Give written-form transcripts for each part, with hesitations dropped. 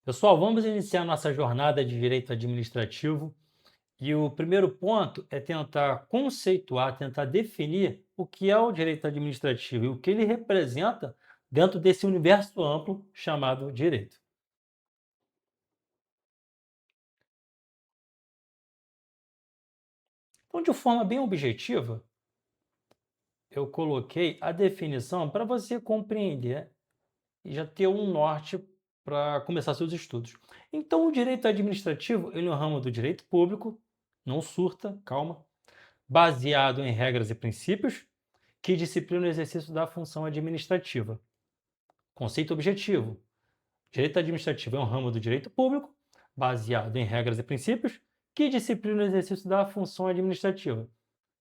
Pessoal, vamos iniciar nossa jornada de direito administrativo e o primeiro ponto é tentar conceituar, tentar definir o que é o direito administrativo e o que ele representa dentro desse universo amplo chamado direito. Então, de forma bem objetiva, eu coloquei a definição para você compreender e já ter um norte para começar seus estudos. Então, o direito administrativo, ele é um ramo do direito público, não surta, calma, baseado em regras e princípios que disciplinam o exercício da função administrativa. Conceito objetivo: direito administrativo é um ramo do direito público, baseado em regras e princípios que disciplinam o exercício da função administrativa.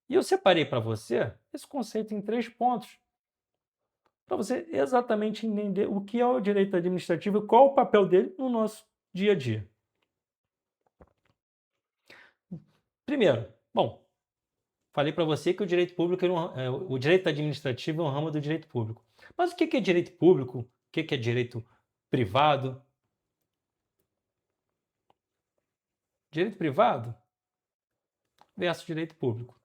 E eu separei para você esse conceito em 3 pontos, para você exatamente entender o que é o direito administrativo e qual o papel dele no nosso dia a dia. Primeiro, bom, falei para você que o direito público, o direito administrativo é um ramo do direito público. Mas o que é direito público? O que é direito privado? Direito privado versus direito público.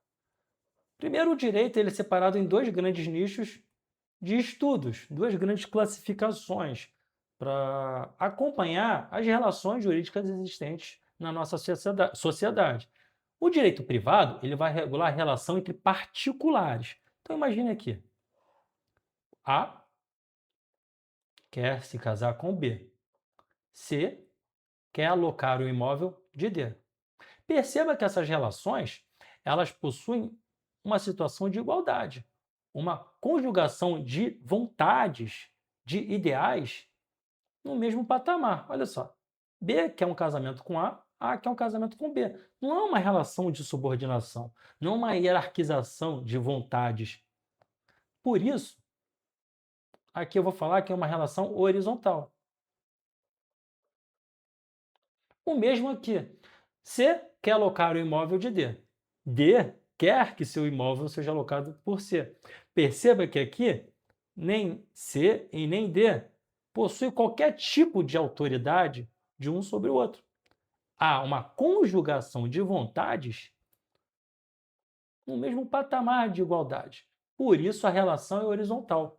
Primeiro, o direito ele é separado em dois grandes nichos de estudos, duas grandes classificações para acompanhar as relações jurídicas existentes na nossa sociedade. O direito privado ele vai regular a relação entre particulares. Então imagine aqui, A quer se casar com B, C quer alocar o imóvel de D. Perceba que essas relações elas possuem uma situação de igualdade, uma conjugação de vontades, de ideais no mesmo patamar. Olha só, B quer um casamento com A quer um casamento com B. Não é uma relação de subordinação, não é uma hierarquização de vontades. Por isso, aqui eu vou falar que é uma relação horizontal. O mesmo aqui. C quer alocar o imóvel de D. D quer que seu imóvel seja alocado por C. Perceba que aqui nem C e nem D possui qualquer tipo de autoridade de um sobre o outro. Há uma conjugação de vontades no mesmo patamar de igualdade. Por isso a relação é horizontal.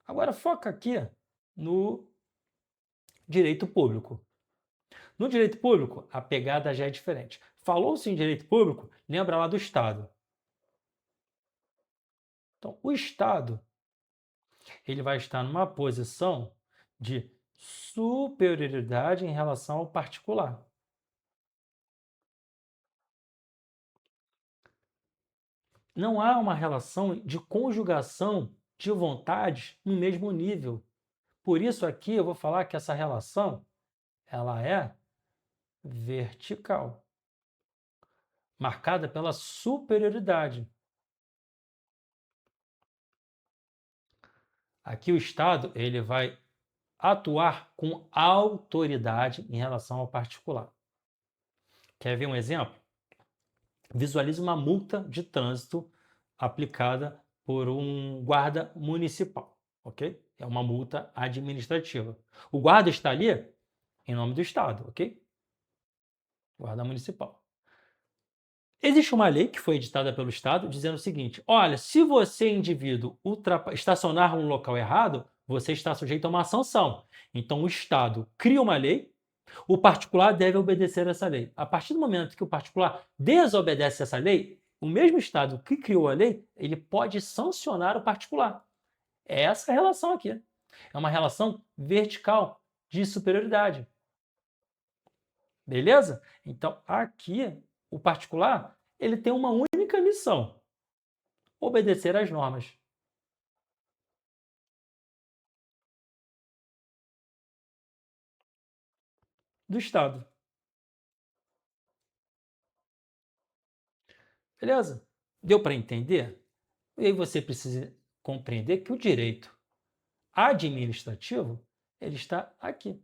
Agora foca aqui no direito público. No direito público, a pegada já é diferente. Falou-se em direito público, lembra lá do Estado. Então, o Estado ele vai estar numa posição de superioridade em relação ao particular. Não há uma relação de conjugação de vontades no mesmo nível. Por isso aqui eu vou falar que essa relação ela é vertical, marcada pela superioridade. Aqui o Estado ele vai atuar com autoridade em relação ao particular. Quer ver um exemplo? Visualize uma multa de trânsito aplicada por um guarda municipal, ok? É uma multa administrativa. O guarda está ali em nome do Estado, ok? Guarda municipal. Existe uma lei que foi editada pelo Estado dizendo o seguinte: olha, se você, indivíduo, estacionar no local errado, você está sujeito a uma sanção. Então, o Estado cria uma lei, o particular deve obedecer essa lei. A partir do momento que o particular desobedece essa lei, o mesmo Estado que criou a lei, ele pode sancionar o particular. É essa a relação aqui. É uma relação vertical de superioridade. Beleza? Então, aqui, o particular, ele tem uma única missão: obedecer às normas do Estado. Beleza? Deu para entender? E aí você precisa compreender que o direito administrativo, ele está aqui.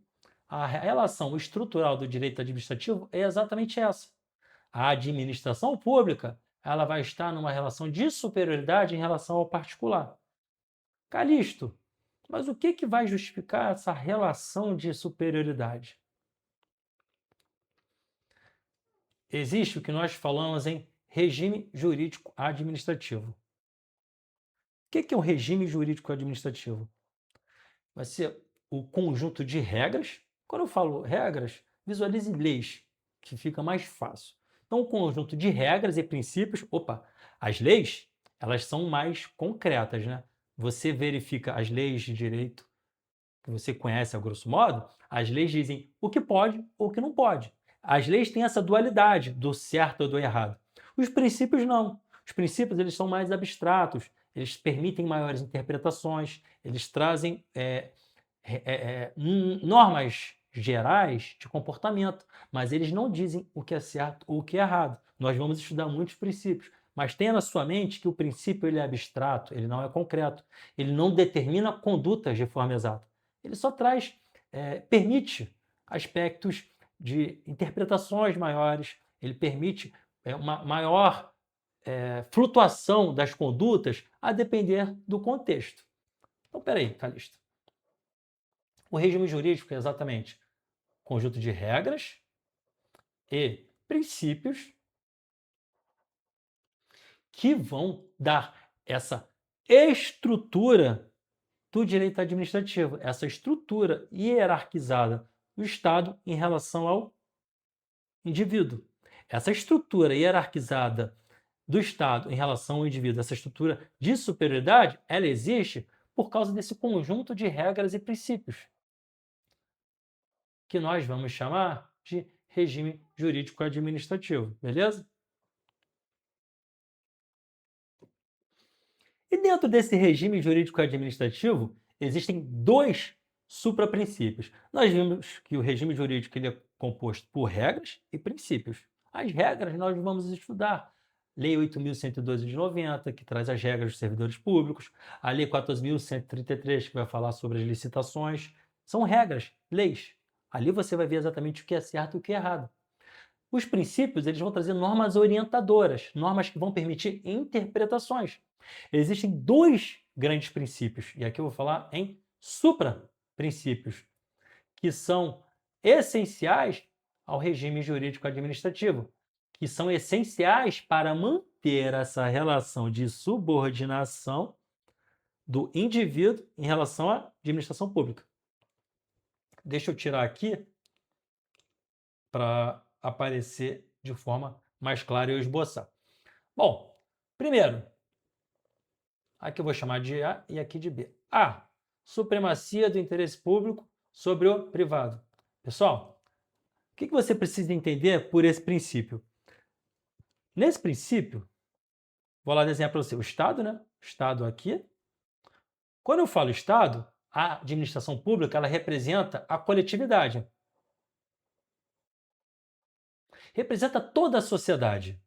A relação estrutural do direito administrativo é exatamente essa. A administração pública, ela vai estar numa relação de superioridade em relação ao particular. Calixto, Mas o que vai justificar essa relação de superioridade? Existe o que nós falamos em regime jurídico administrativo. O que é o regime jurídico administrativo? Vai ser o conjunto de regras. Quando eu falo regras, visualize leis, que fica mais fácil. Então, o conjunto de regras e princípios. As leis, elas são mais concretas, né? Você verifica as leis de direito que você conhece a grosso modo, as leis dizem o que pode ou o que não pode. As leis têm essa dualidade do certo ou do errado. Os princípios não. Os princípios eles são mais abstratos, eles permitem maiores interpretações, eles trazem normas gerais de comportamento, mas eles não dizem o que é certo ou o que é errado. Nós vamos estudar muitos princípios, mas tenha na sua mente que o princípio ele é abstrato, ele não é concreto, ele não determina condutas de forma exata. Ele só permite aspectos de interpretações maiores, ele permite uma maior flutuação das condutas a depender do contexto. Então, peraí, Calixto. O regime jurídico é exatamente conjunto de regras e princípios que vão dar essa estrutura do direito administrativo, essa estrutura hierarquizada do Estado em relação ao indivíduo. Essa estrutura hierarquizada do Estado em relação ao indivíduo, essa estrutura de superioridade, ela existe por causa desse conjunto de regras e princípios, que nós vamos chamar de regime jurídico administrativo, beleza? E dentro desse regime jurídico administrativo, existem dois supraprincípios. Nós vimos que o regime jurídico ele é composto por regras e princípios. As regras nós vamos estudar. Lei 8.112 de 90, que traz as regras dos servidores públicos. A Lei 14.133, que vai falar sobre as licitações. São regras, leis. Ali você vai ver exatamente o que é certo e o que é errado. Os princípios eles vão trazer normas orientadoras, normas que vão permitir interpretações. Existem dois grandes princípios, e aqui eu vou falar em supra-princípios, que são essenciais ao regime jurídico administrativo, que são essenciais para manter essa relação de subordinação do indivíduo em relação à administração pública. Deixa eu tirar aqui para aparecer de forma mais clara e eu esboçar. Bom, primeiro, aqui eu vou chamar de A e aqui de B. A, supremacia do interesse público sobre o privado. Pessoal, o que você precisa entender por esse princípio? Nesse princípio, vou lá desenhar para você o Estado, né? O Estado aqui. Quando eu falo Estado, a administração pública ela representa a coletividade. Representa toda a sociedade.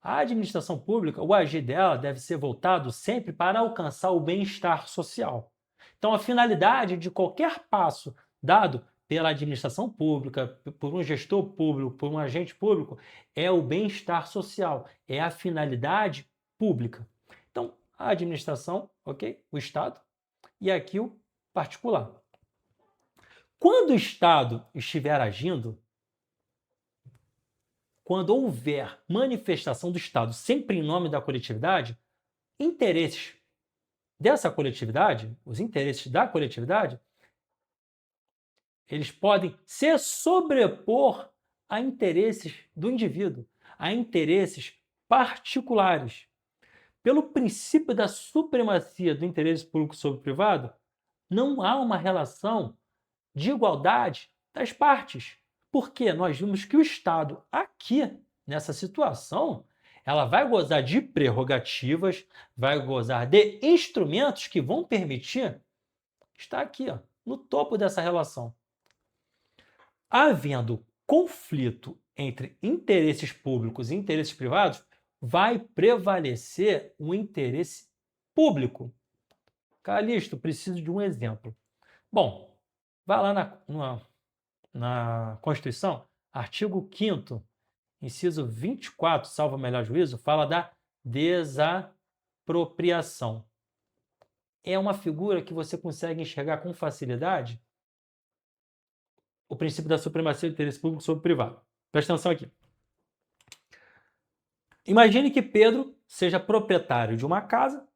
A administração pública, o agir dela deve ser voltado sempre para alcançar o bem-estar social. Então, a finalidade de qualquer passo dado pela administração pública, por um gestor público, por um agente público, é o bem-estar social, é a finalidade pública. Então, a administração, ok? O Estado, e aqui o particular. Quando o Estado estiver agindo, quando houver manifestação do Estado sempre em nome da coletividade, interesses dessa coletividade, os interesses da coletividade, eles podem se sobrepor a interesses do indivíduo, a interesses particulares. Pelo princípio da supremacia do interesse público sobre o privado, não há uma relação de igualdade das partes. Porque nós vimos que o Estado, aqui, nessa situação, ela vai gozar de prerrogativas, vai gozar de instrumentos que vão permitir estar aqui, ó, no topo dessa relação. Havendo conflito entre interesses públicos e interesses privados, vai prevalecer o interesse público. Calixto, preciso de um exemplo. Bom, vai lá na Constituição, artigo 5º, inciso 24, salvo o melhor juízo, fala da desapropriação. é uma figura que você consegue enxergar com facilidade o princípio da supremacia do interesse público sobre o privado. Presta atenção aqui. Imagine que Pedro seja proprietário de uma casa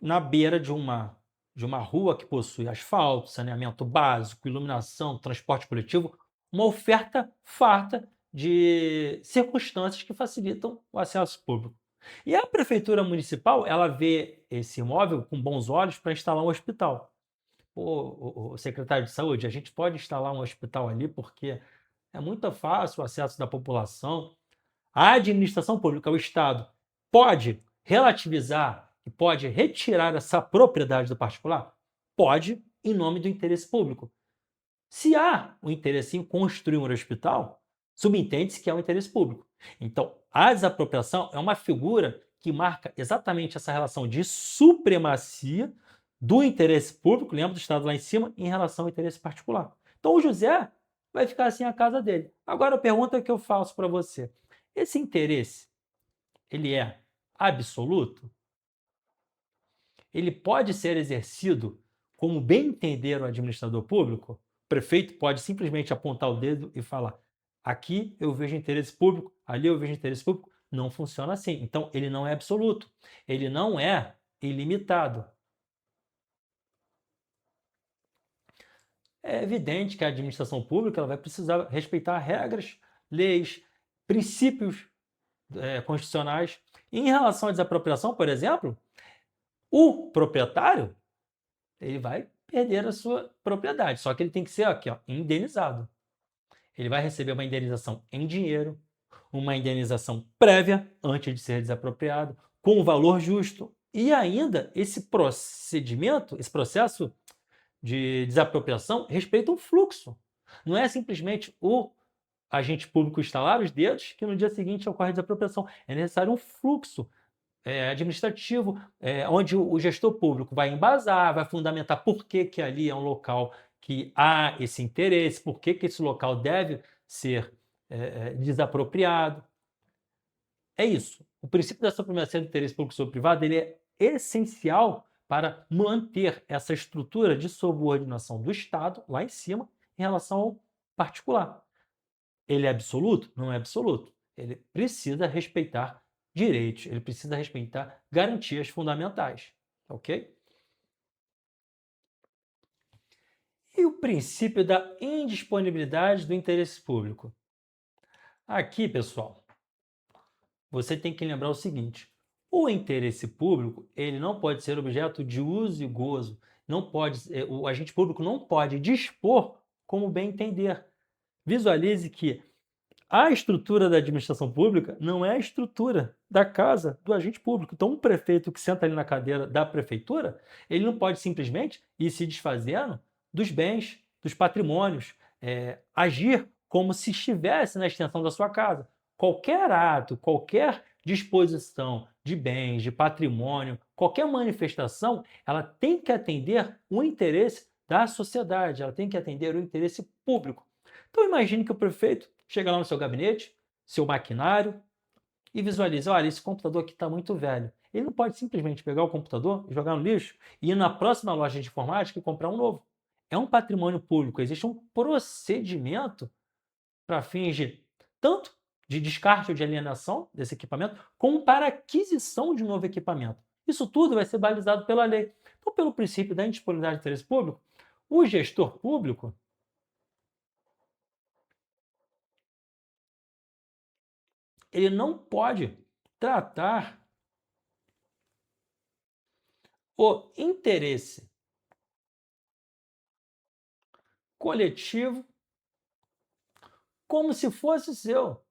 na beira de uma rua que possui asfalto, saneamento básico, iluminação, transporte coletivo, uma oferta farta de circunstâncias que facilitam o acesso público. E a prefeitura municipal, ela vê esse imóvel com bons olhos para instalar um hospital. O secretário de saúde, a gente pode instalar um hospital ali porque é muito fácil o acesso da população. A administração pública, o Estado, pode relativizar e pode retirar essa propriedade do particular? Pode, em nome do interesse público. Se há o interesse em construir um hospital, subentende-se que é um interesse público. Então, a desapropriação é uma figura que marca exatamente essa relação de supremacia do interesse público, lembra do Estado lá em cima, em relação ao interesse particular. Então, o José vai ficar assim a casa dele. Agora, a pergunta que eu faço para você: esse interesse, ele é absoluto? Ele pode ser exercido como bem entender o administrador público? O prefeito pode simplesmente apontar o dedo e falar: aqui eu vejo interesse público, ali eu vejo interesse público. Não funciona assim. Então, ele não é absoluto. Ele não é ilimitado. É evidente que a administração pública ela vai precisar respeitar regras, leis, princípios constitucionais. Em relação à desapropriação, por exemplo, o proprietário ele vai perder a sua propriedade, só que ele tem que ser aqui, ó, indenizado. Ele vai receber uma indenização em dinheiro, uma indenização prévia antes de ser desapropriado, com um valor justo. E ainda esse procedimento, esse processo de desapropriação respeita um fluxo. Não é simplesmente o agente público estalar os dedos que no dia seguinte ocorre a desapropriação. É necessário um fluxo administrativo, onde o gestor público vai embasar, vai fundamentar por que ali é um local que há esse interesse, por que esse local deve ser desapropriado. É isso. O princípio da supremacia do interesse público sobre o privado ele é essencial para manter essa estrutura de subordinação do Estado lá em cima em relação ao particular. Ele é absoluto? Não é absoluto. Ele precisa respeitar direitos, ele precisa respeitar garantias fundamentais, ok? E o princípio da indisponibilidade do interesse público? Aqui, pessoal, você tem que lembrar o seguinte: o interesse público ele não pode ser objeto de uso e gozo, não pode, o agente público não pode dispor como bem entender. Visualize que a estrutura da administração pública não é a estrutura da casa do agente público. Então, um prefeito que senta ali na cadeira da prefeitura, ele não pode simplesmente ir se desfazendo dos bens, dos patrimônios, agir como se estivesse na extensão da sua casa. Qualquer ato, qualquer disposição de bens, de patrimônio, qualquer manifestação, ela tem que atender o interesse da sociedade, ela tem que atender o interesse público. Então imagine que o prefeito chega lá no seu gabinete, seu maquinário, e visualiza: olha, esse computador aqui está muito velho. Ele não pode simplesmente pegar o computador, jogar no lixo e ir na próxima loja de informática e comprar um novo. É um patrimônio público, existe um procedimento para fins de tanto de descarte ou de alienação desse equipamento, como para aquisição de um novo equipamento. Isso tudo vai ser balizado pela lei. Então, pelo princípio da indisponibilidade de interesse público, o gestor público ele não pode tratar o interesse coletivo como se fosse seu.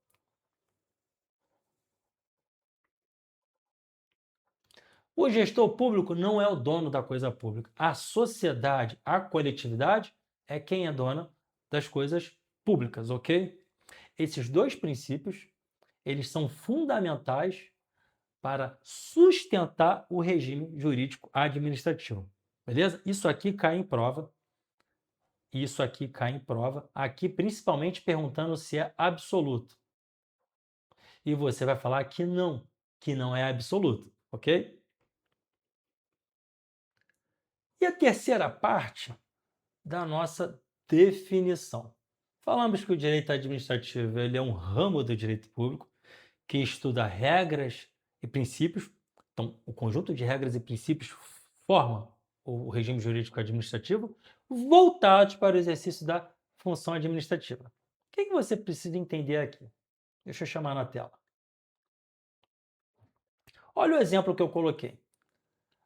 O gestor público não é o dono da coisa pública. A sociedade, a coletividade é quem é dona das coisas públicas, ok? Esses dois princípios, eles são fundamentais para sustentar o regime jurídico administrativo. Beleza? Isso aqui cai em prova. Isso aqui cai em prova. Aqui, principalmente perguntando se é absoluto. E você vai falar que não é absoluto, ok? E a terceira parte da nossa definição. Falamos que o direito administrativo ele é um ramo do direito público que estuda regras e princípios. Então, o conjunto de regras e princípios forma o regime jurídico administrativo voltados para o exercício da função administrativa. O que você precisa entender aqui? Deixa eu chamar na tela. Olha o exemplo que eu coloquei.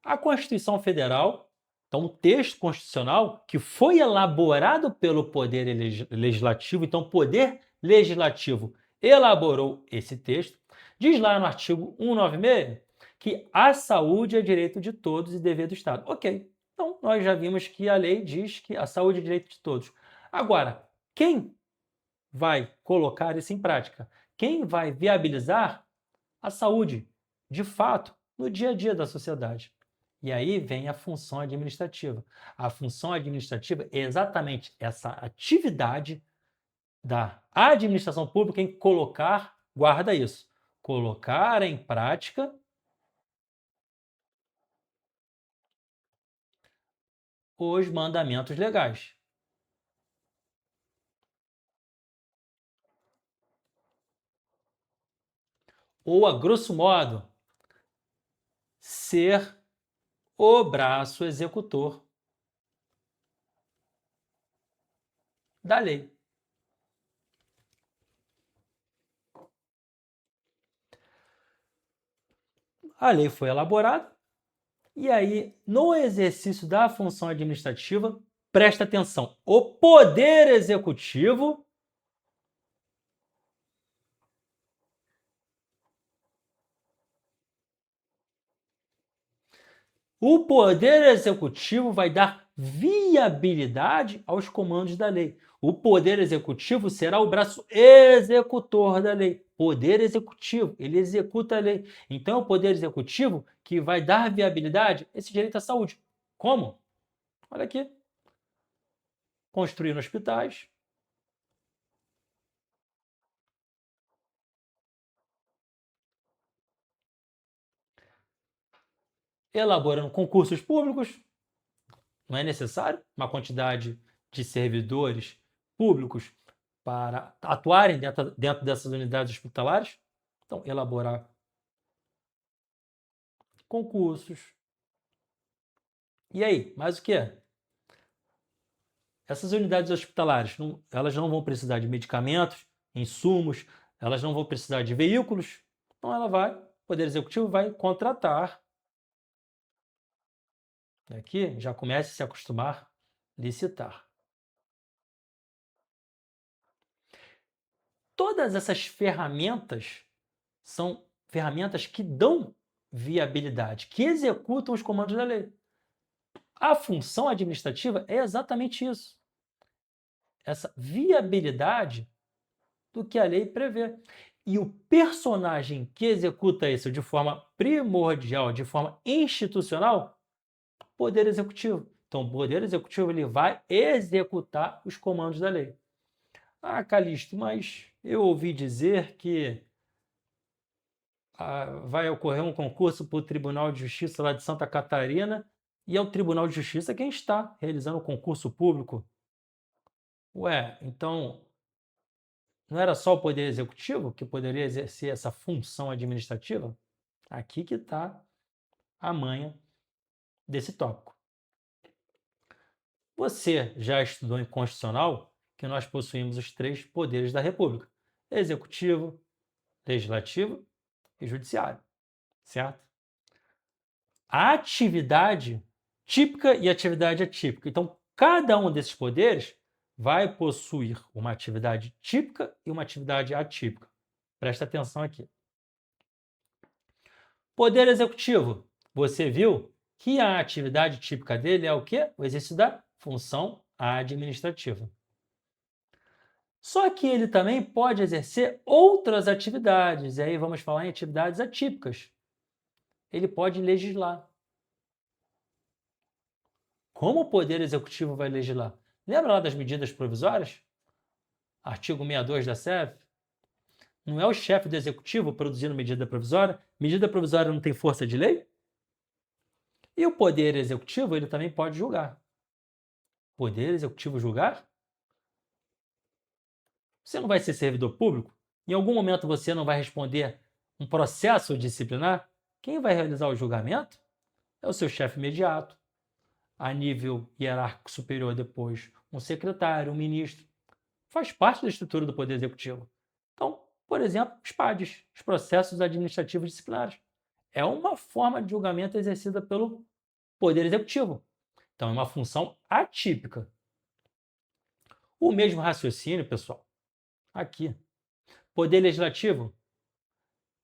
A Constituição Federal, então o texto constitucional que foi elaborado pelo Poder Legislativo, então o Poder Legislativo elaborou esse texto, diz lá no artigo 196 que a saúde é direito de todos e dever do Estado. Ok, então nós já vimos que a lei diz que a saúde é direito de todos. Agora, quem vai colocar isso em prática? Quem vai viabilizar a saúde, de fato, no dia a dia da sociedade? E aí vem a função administrativa. A função administrativa é exatamente essa atividade da administração pública em colocar, guarda isso, colocar em prática os mandamentos legais. Ou, a grosso modo, ser o braço executor da lei. A lei foi elaborada e aí, no exercício da função administrativa, presta atenção, o Poder Executivo vai dar viabilidade aos comandos da lei. O Poder Executivo será o braço executor da lei. Poder Executivo, ele executa a lei. Então, é o Poder Executivo que vai dar viabilidade a esse direito à saúde. Como? Olha aqui. Construindo hospitais, elaborando concursos públicos. Não é necessário uma quantidade de servidores públicos para atuarem dentro dessas unidades hospitalares. Então, elaborar concursos. E aí, mais o que? Essas unidades hospitalares, elas não vão precisar de medicamentos, insumos, elas não vão precisar de veículos. Então, o Poder Executivo vai contratar. Aqui já comece a se acostumar a licitar. Todas essas ferramentas são ferramentas que dão viabilidade, que executam os comandos da lei. A função administrativa é exatamente isso. Essa viabilidade do que a lei prevê. E o personagem que executa isso de forma primordial, de forma institucional, Poder Executivo. Então, o Poder Executivo ele vai executar os comandos da lei. Ah, Calixto, mas eu ouvi dizer que vai ocorrer um concurso para o Tribunal de Justiça lá de Santa Catarina e é o Tribunal de Justiça quem está realizando o concurso público. Ué, então não era só o Poder Executivo que poderia exercer essa função administrativa? Aqui que está a manha desse tópico. Você já estudou em Constitucional que nós possuímos os 3 poderes da República: Executivo, Legislativo e Judiciário, certo? A atividade típica e atividade atípica. Então, cada um desses poderes vai possuir uma atividade típica e uma atividade atípica. Presta atenção aqui. Poder Executivo. Você viu que a atividade típica dele é o quê? O exercício da função administrativa. Só que ele também pode exercer outras atividades, e aí vamos falar em atividades atípicas. Ele pode legislar. Como o Poder Executivo vai legislar? Lembra lá das medidas provisórias? Artigo 62 da CEF? Não é o chefe do Executivo produzindo medida provisória? Medida provisória não tem força de lei? E o Poder Executivo, ele também pode julgar. Poder Executivo julgar? Você não vai ser servidor público? Em algum momento você não vai responder um processo disciplinar? Quem vai realizar o julgamento é o seu chefe imediato, a nível hierárquico superior depois, um secretário, um ministro. Faz parte da estrutura do Poder Executivo. Então, por exemplo, os PADs, os processos administrativos disciplinares. É uma forma de julgamento exercida pelo Poder Executivo. Então, é uma função atípica. O mesmo raciocínio, pessoal, aqui. Poder Legislativo,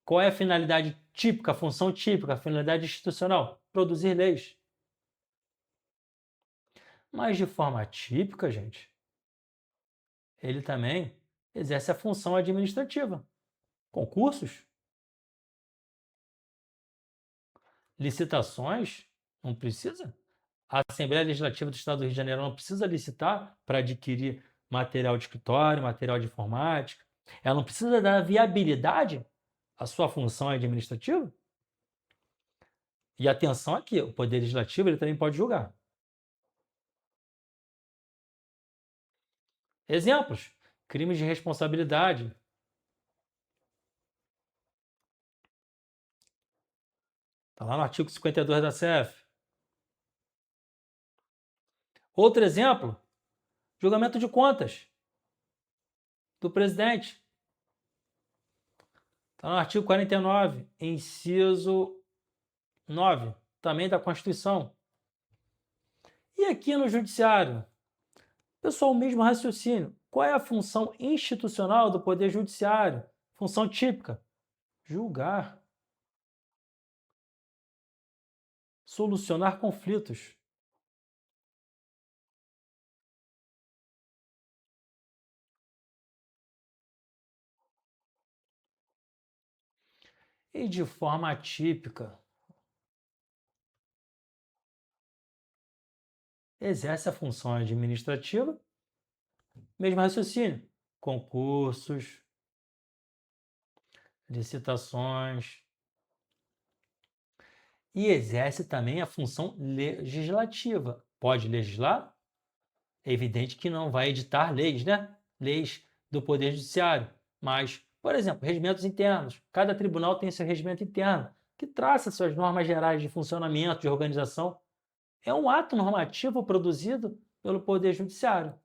qual é a finalidade típica, a função típica, a finalidade institucional? Produzir leis. Mas de forma atípica, gente, ele também exerce a função administrativa. Concursos, licitações, não precisa. A Assembleia Legislativa do Estado do Rio de Janeiro não precisa licitar para adquirir material de escritório, material de informática. Ela não precisa dar viabilidade à sua função administrativa. E atenção aqui, o Poder Legislativo ele também pode julgar. Exemplos: crimes de responsabilidade. Está lá no artigo 52 da CF. Outro exemplo: julgamento de contas do presidente. Está no artigo 49, inciso 9, também da Constituição. E aqui no Judiciário? Pessoal, o mesmo raciocínio. Qual é a função institucional do Poder Judiciário? Função típica: julgar, solucionar conflitos. E de forma atípica, exerce a função administrativa, mesmo raciocínio: concursos, licitações, e exerce também a função legislativa. Pode legislar? É evidente que não vai editar leis, né? Leis do Poder Judiciário. Mas, por exemplo, regimentos internos. Cada tribunal tem seu regimento interno, que traça suas normas gerais de funcionamento, de organização. É um ato normativo produzido pelo Poder Judiciário.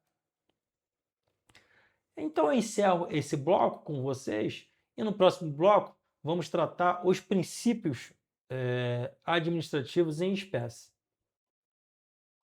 Então, eu encerro esse bloco com vocês e no próximo bloco vamos tratar os princípios administrativos em espécie.